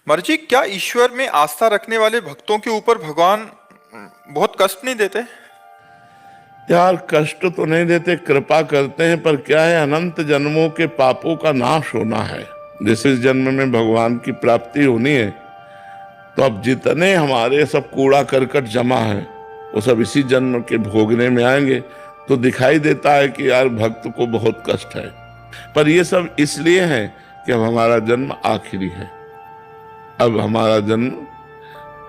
मर्जी, क्या ईश्वर में आस्था रखने वाले भक्तों के ऊपर भगवान बहुत कष्ट नहीं देते? यार कष्ट तो नहीं देते, कृपा करते हैं, पर क्या है, अनंत जन्मों के पापों का नाश होना है। जैसे इस जन्म में भगवान की प्राप्ति होनी है, तो अब जितने हमारे सब कूड़ा करकट जमा है वो सब इसी जन्म के भोगने में आएंगे। तो दिखाई देता है कि यार भक्त को बहुत कष्ट है, पर ये सब इसलिए है कि अब हमारा जन्म आखिरी है। अब हमारा जन्म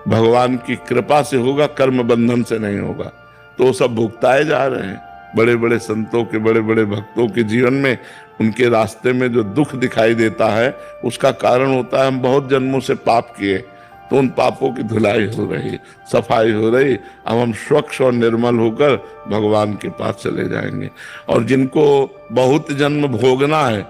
भगवान की कृपा से होगा, कर्म बंधन से नहीं होगा। तो सब भुगताए जा रहे हैं। बड़े बड़े संतों के, बड़े बड़े भक्तों के जीवन में, उनके रास्ते में जो दुख दिखाई देता है, उसका कारण होता है हम बहुत जन्मों से पाप किए, तो उन पापों की धुलाई हो रही, सफाई हो रही। अब हम स्वच्छ और निर्मल होकर भगवान के पास चले जाएंगे। और जिनको बहुत जन्म भोगना है,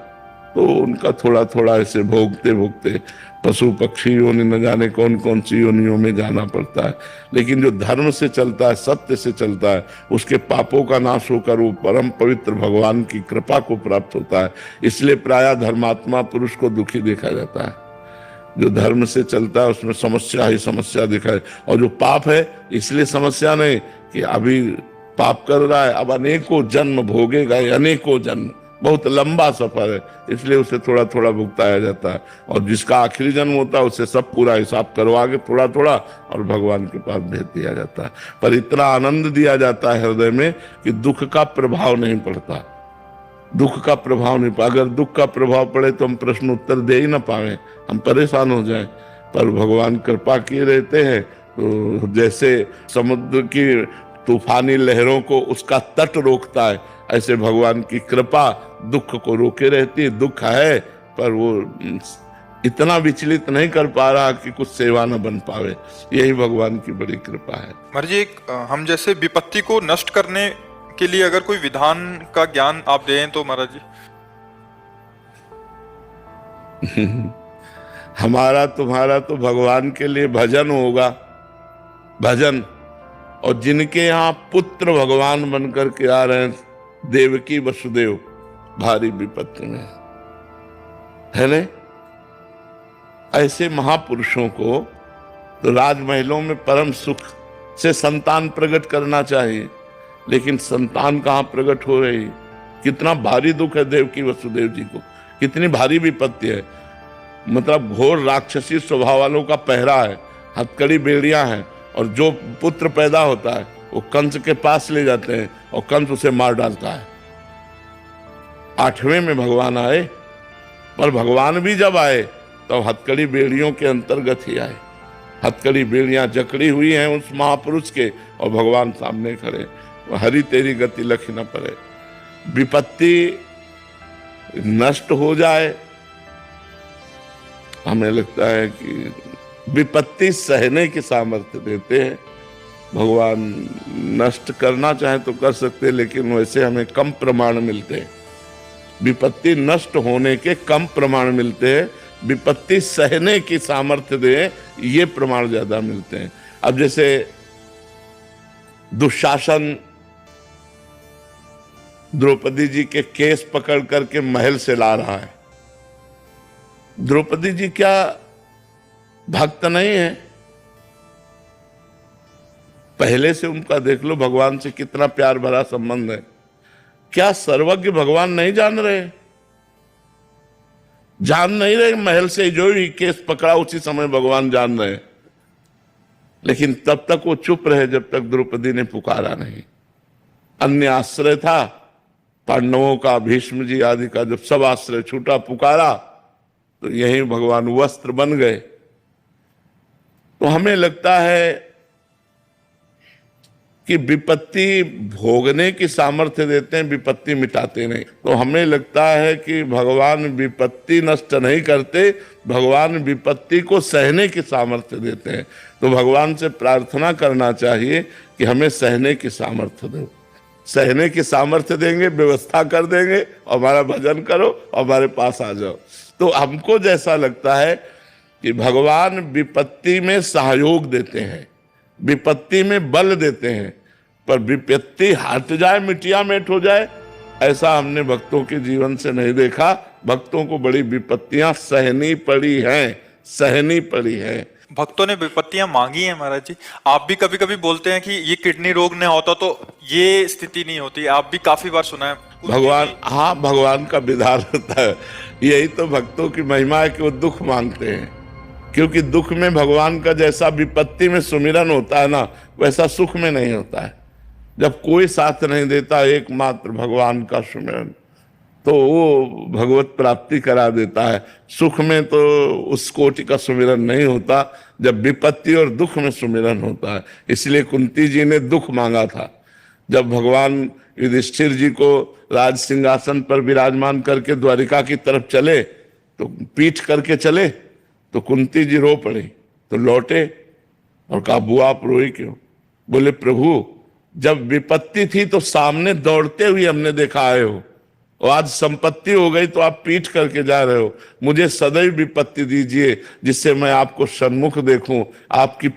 तो उनका थोड़ा थोड़ा ऐसे भोगते भोगते पशु पक्षी योनि न जाने कौन कौन सी योनियों में जाना पड़ता है। लेकिन जो धर्म से चलता है, सत्य से चलता है, उसके पापों का नाश होकर वो परम पवित्र भगवान की कृपा को प्राप्त होता है। इसलिए प्रायः धर्मात्मा पुरुष को दुखी देखा जाता है। जो धर्म से चलता है उसमें समस्या ही समस्या दिखाए। और जो पाप है, इसलिए समस्या नहीं कि अभी पाप कर रहा है, अब अनेकों जन्म भोगेगा, अनेकों जन्म, बहुत लंबा सफर है, इसलिए उसे थोड़ा थोड़ा भुगताया जाता है। और जिसका आखिरी जन्म होता है उसे सब पूरा हिसाब करवा के थोड़ा थोड़ा और भगवान के पास भेज दिया जाता है। पर इतना आनंद दिया जाता है हृदय में कि दुख का प्रभाव नहीं पड़ता। दुख का प्रभाव नहीं पड़ा। अगर दुख का प्रभाव पड़े तो हम प्रश्न उत्तर दे ही ना पाए, हम परेशान हो जाएं। पर भगवान कृपा किए रहते हैं, तो जैसे समुद्र की तूफानी लहरों को उसका तट रोकता है, ऐसे भगवान की कृपा दुख को रोके रहती है। दुख है, पर वो इतना विचलित नहीं कर पा रहा कि कुछ सेवा न बन पावे। यही भगवान की बड़ी कृपा है। मर्जी, हम जैसे विपत्ति को नष्ट करने के लिए अगर कोई विधान का ज्ञान आप दें तो महाराज जी। हमारा तुम्हारा तो भगवान के लिए भजन होगा, भजन। और जिनके यहाँ पुत्र भगवान बनकर के आ रहे हैं, देवकी वसुदेव भारी विपत्ति में है न, ऐसे महापुरुषों को तो राजमहलों में परम सुख से संतान प्रकट करना चाहिए, लेकिन संतान कहाँ प्रकट हो रही। कितना भारी दुख है देवकी वसुदेव जी को, कितनी भारी विपत्ति है। मतलब घोर राक्षसी स्वभाव वालों का पहरा है, हथकड़ी बेड़ियां हैं, और जो पुत्र पैदा होता है वो कंस के पास ले जाते हैं और कंस उसे मार डालता है। 8वें में भगवान आए, पर भगवान भी जब आए तो हथकड़ी बेड़ियों के अंतर्गत ही आए। हथकड़ी बेड़ियां जकड़ी हुई हैं उस महापुरुष के, और भगवान सामने खड़े। हरि तेरी गति लख न पड़े। विपत्ति नष्ट हो जाए, हमें लगता है कि विपत्ति सहने की सामर्थ्य देते हैं भगवान। नष्ट करना चाहे तो कर सकते, लेकिन वैसे हमें कम प्रमाण मिलते हैं। विपत्ति नष्ट होने के कम प्रमाण मिलते हैं, विपत्ति सहने की सामर्थ्य दे, ये प्रमाण ज्यादा मिलते हैं। अब जैसे दुशासन द्रौपदी जी के केस पकड़ करके महल से ला रहा है। द्रौपदी जी क्या भक्त नहीं है? पहले से उनका देख लो भगवान से कितना प्यार भरा संबंध है। क्या सर्वज्ञ भगवान नहीं जान रहे? जान नहीं रहे? महल से जो ही केस पकड़ा उसी समय भगवान जान रहे, लेकिन तब तक वो चुप रहे जब तक द्रौपदी ने पुकारा नहीं। अन्य आश्रय था पांडवों का, भीष्म जी आदि का, जब सब आश्रय छूटा, पुकारा, तो यही भगवान वस्त्र बन गए। तो हमें लगता है कि विपत्ति भोगने की सामर्थ्य देते हैं, विपत्ति मिटाते नहीं। तो हमें लगता है कि भगवान विपत्ति नष्ट नहीं करते, भगवान विपत्ति को सहने की सामर्थ्य देते हैं। तो भगवान से प्रार्थना करना चाहिए कि हमें सहने की सामर्थ्य दो। सहने की सामर्थ्य देंगे, व्यवस्था कर देंगे, और हमारा भजन करो और हमारे पास आ जाओ। तो हमको जैसा लगता है कि भगवान विपत्ति में सहयोग देते हैं, विपत्ति में बल देते हैं, पर विपत्ति हट जाए, मिटिया मेट हो जाए, ऐसा हमने भक्तों के जीवन से नहीं देखा। भक्तों को बड़ी विपत्तियां सहनी पड़ी हैं, सहनी पड़ी है। भक्तों ने विपत्तियां मांगी हैं महाराज जी। आप भी कभी कभी बोलते हैं कि ये किडनी रोग न होता तो ये स्थिति नहीं होती। आप भी काफी बार सुना है। भगवान, हाँ, भगवान का विधान होता है। यही तो भक्तों की महिमा है कि वो दुख मांगते हैं, क्योंकि दुख में भगवान का जैसा विपत्ति में सुमिरन होता है ना, वैसा सुख में नहीं होता है। जब कोई साथ नहीं देता, एकमात्र भगवान का सुमिरन, तो वो भगवत प्राप्ति करा देता है। सुख में तो उस कोटि का सुमिरन नहीं होता, जब विपत्ति और दुख में सुमिरन होता है। इसलिए कुंती जी ने दुख मांगा था। जब भगवान युधिष्ठिर जी को राज सिंहासन पर विराजमान करके द्वारिका की तरफ चले, तो पीठ करके चले, तो कुंती जी रो पड़ी। तो लौटे और कहा, बुआ आप रोई क्यों? बोले, प्रभु जब विपत्ति थी तो सामने दौड़ते हुए हमने देखा आए हो, और आज संपत्ति हो गई तो आप पीठ करके जा रहे हो। मुझे सदैव विपत्ति दीजिए जिससे मैं आपको सन्मुख देखूं, आपकी